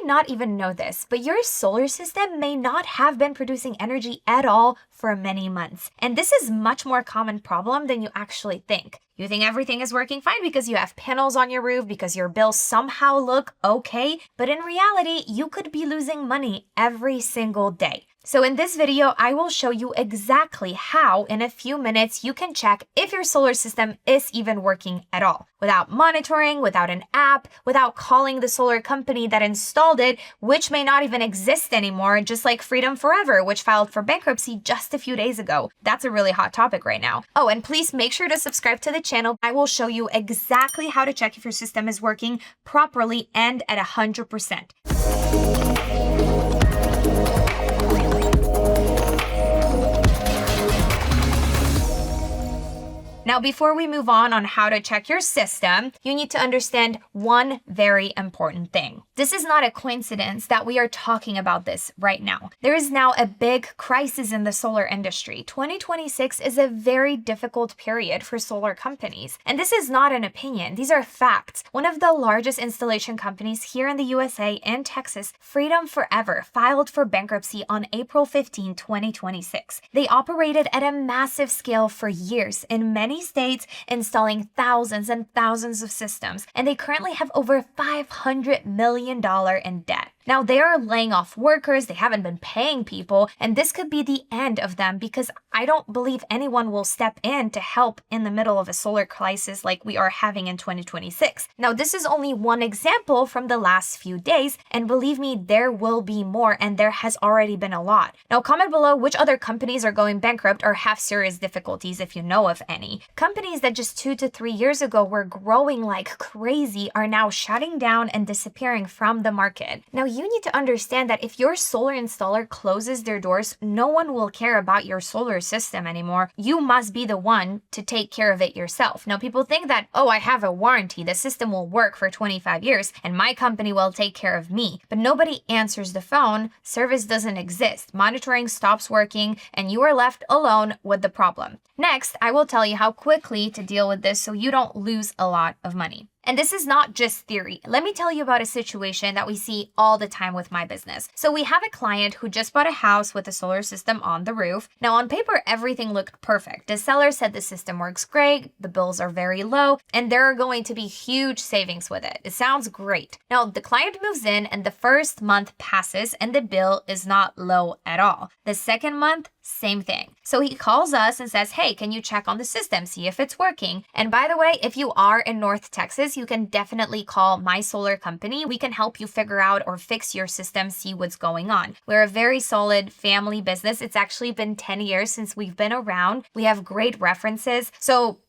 not even know this, but your solar system may not have been producing energy at all for many months. And this is much more common problem than you actually think. You think everything is working fine because you have panels on your roof, because your bills somehow look okay, but in reality, you could be losing money every single day. So in this video, I will show you exactly how in a few minutes you can check if your solar system is even working at all, without monitoring, without an app, without calling the solar company that installed it, which may not even exist anymore, just like Freedom Forever, which filed for bankruptcy just a few days ago. That's a really hot topic right now. Oh, and please make sure to subscribe to the channel. I will show you exactly how to check if your system is working properly and at 100%. Now, before we move on how to check your system, you need to understand one very important thing. This is not a coincidence that we are talking about this right now. There is now a big crisis in the solar industry. 2026 is a very difficult period for solar companies. And this is not an opinion. These are facts. One of the largest installation companies here in the USA and Texas, Freedom Forever, filed for bankruptcy on April 15, 2026. They operated at a massive scale for years in many states, installing thousands and thousands of systems, and they currently have over $500 million in debt. Now, they are laying off workers, they haven't been paying people, and this could be the end of them because I don't believe anyone will step in to help in the middle of a solar crisis like we are having in 2026. Now, this is only one example from the last few days, and believe me, there will be more, and there has already been a lot. Now, comment below which other companies are going bankrupt or have serious difficulties if you know of any. Companies that just 2 to 3 years ago were growing like crazy are now shutting down and disappearing from the market. Now, you need to understand that if your solar installer closes their doors, no one will care about your solar system anymore. You must be the one to take care of it yourself. Now, people think that, oh, I have a warranty, the system will work for 25 years, and my company will take care of me. But nobody answers the phone, service doesn't exist, monitoring stops working, and you are left alone with the problem. Next, I will tell you how quickly to deal with this so you don't lose a lot of money. And this is not just theory. Let me tell you about a situation that we see all the time with my business. So we have a client who just bought a house with a solar system on the roof. Now, on paper, everything looked perfect. The seller said the system works great, the bills are very low, and there are going to be huge savings with it. It sounds great. Now, the client moves in and the first month passes and the bill is not low at all. The second month, same thing. So he calls us and says, hey, can you check on the system, see if it's working? And by the way, if you are in North Texas, you can definitely call my solar company. We can help you figure out or fix your system, see what's going on. We're a very solid family business. It's actually been 10 years since we've been around. We have great references. So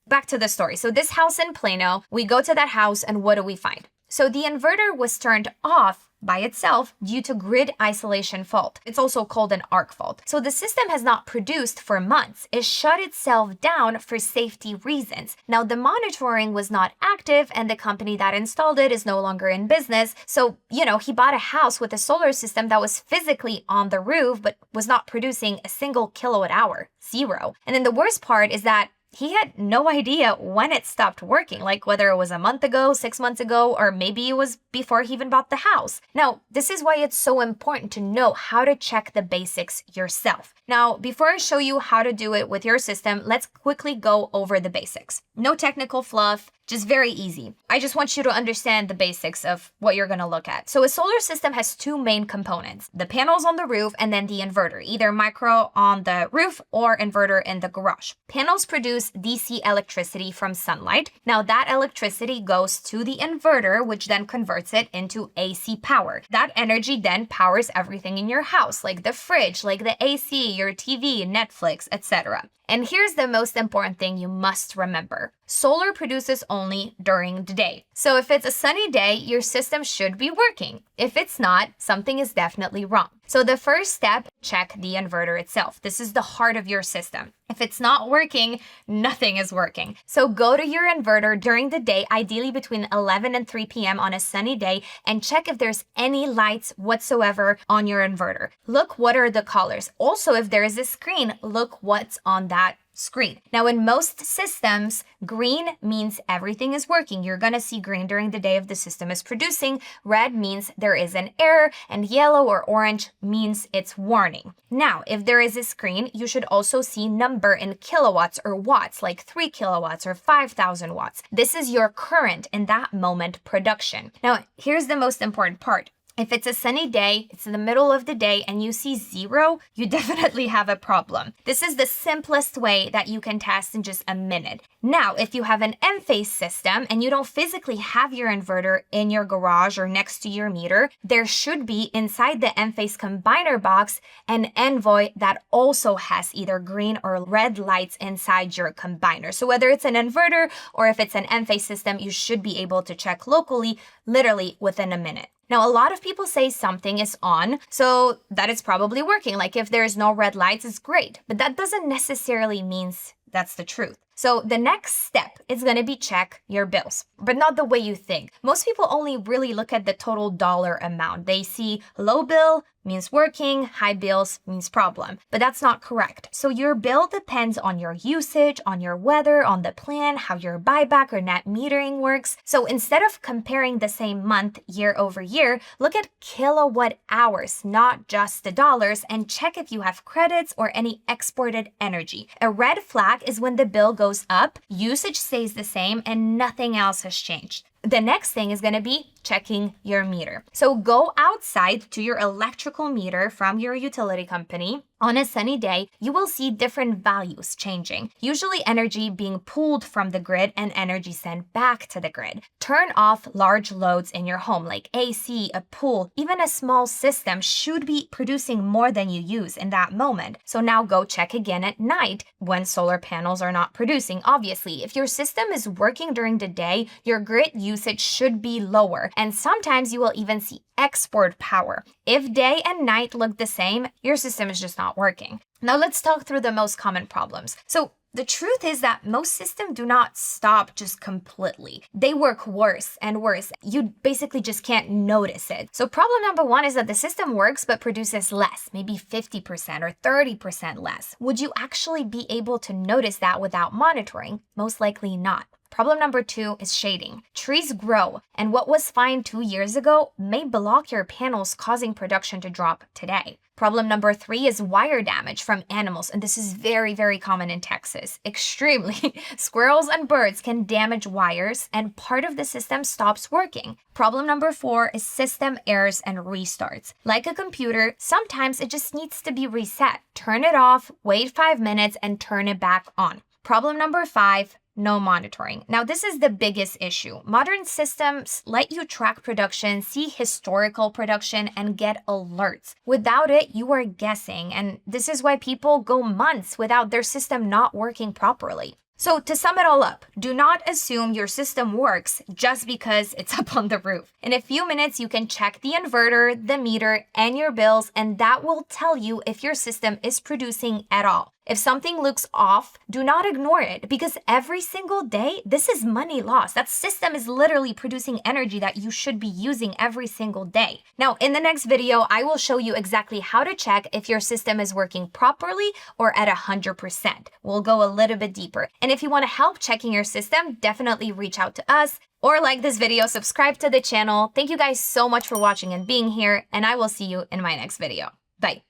back to the story. So this house in Plano, we go to that house and what do we find? So the inverter was turned off by itself due to grid isolation fault. It's also called an arc fault. So the system has not produced for months. It shut itself down for safety reasons. Now the monitoring was not active and the company that installed it is no longer in business. So, he bought a house with a solar system that was physically on the roof, but was not producing a single kilowatt hour, 0. And then the worst part is that he had no idea when it stopped working, like whether it was a month ago, 6 months ago, or maybe it was before he even bought the house. Now, this is why it's so important to know how to check the basics yourself. Now, before I show you how to do it with your system, let's quickly go over the basics. No technical fluff, just very easy. I just want you to understand the basics of what you're gonna look at. So a solar system has 2 main components, the panels on the roof and then the inverter, either micro on the roof or inverter in the garage. Panels produce DC electricity from sunlight. Now that electricity goes to the inverter, which then converts it into AC power. That energy then powers everything in your house, like the fridge, like the AC, your TV, Netflix, etc. And here's the most important thing you must remember. Solar produces only during the day. So if it's a sunny day, your system should be working. If it's not, something is definitely wrong. So the first step, check the inverter itself. This is the heart of your system. If it's not working, nothing is working. So go to your inverter during the day, ideally between 11 and 3 p.m. on a sunny day, and check if there's any lights whatsoever on your inverter. Look what are the colors. Also, if there is a screen, look what's on that screen. Now, in most systems, green means everything is working. You're gonna see green during the day if the system is producing. Red means there is an error, and yellow or orange means it's warning. Now, if there is a screen, you should also see number in kilowatts or watts, like 3 kilowatts or 5,000 watts. This is your current in that moment production. Now, here's the most important part. If it's a sunny day, it's in the middle of the day, and you see 0, you definitely have a problem. This is the simplest way that you can test in just a minute. Now, if you have an Enphase system and you don't physically have your inverter in your garage or next to your meter, there should be inside the Enphase combiner box an envoy that also has either green or red lights inside your combiner. So whether it's an inverter or if it's an Enphase system, you should be able to check locally, literally within a minute. Now, a lot of people say something is on, so that it's probably working. Like if there's no red lights, it's great. But that doesn't necessarily mean that's the truth. So the next step is going to be check your bills, but not the way you think. Most people only really look at the total dollar amount. They see low bill means working, high bills means problem, but that's not correct. So your bill depends on your usage, on your weather, on the plan, how your buyback or net metering works. So instead of comparing the same month year over year, look at kilowatt hours, not just the dollars, and check if you have credits or any exported energy. A red flag is when the bill goes up, usage stays the same, and nothing else has changed. The next thing is going to be checking your meter. So go outside to your electrical meter from your utility company. On a sunny day, you will see different values changing, usually energy being pulled from the grid and energy sent back to the grid. Turn off large loads in your home, like AC, a pool, even a small system should be producing more than you use in that moment. So now go check again at night when solar panels are not producing. Obviously, if your system is working during the day, your grid usage should be lower, and sometimes you will even see export power. If day and night look the same, your system is just not working. Now let's talk through the most common problems. So the truth is that most systems do not stop just completely. They work worse and worse. You basically just can't notice it. So problem number 1 is that the system works but produces less, maybe 50% or 30% less. Would you actually be able to notice that without monitoring? Most likely not. Problem number 2 is shading. Trees grow, and what was fine 2 years ago may block your panels, causing production to drop today. Problem number 3 is wire damage from animals, and this is very, very common in Texas. Extremely. Squirrels and birds can damage wires, and part of the system stops working. Problem number 4 is system errors and restarts. Like a computer, sometimes it just needs to be reset. Turn it off, wait 5 minutes, and turn it back on. Problem number 5, no monitoring. Now, this is the biggest issue. Modern systems let you track production, see historical production, and get alerts. Without it, you are guessing, and this is why people go months without their system not working properly. So to sum it all up, do not assume your system works just because it's up on the roof. In a few minutes, you can check the inverter, the meter, and your bills, and that will tell you if your system is producing at all. If something looks off, do not ignore it, because every single day, this is money lost. That system is literally producing energy that you should be using every single day. Now, in the next video, I will show you exactly how to check if your system is working properly or at 100%. We'll go a little bit deeper. And if you want to help checking your system, definitely reach out to us or like this video, subscribe to the channel. Thank you guys so much for watching and being here, and I will see you in my next video. Bye.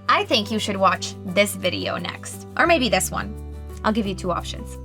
I think you should watch this video next, or maybe this one. I'll give you 2 options.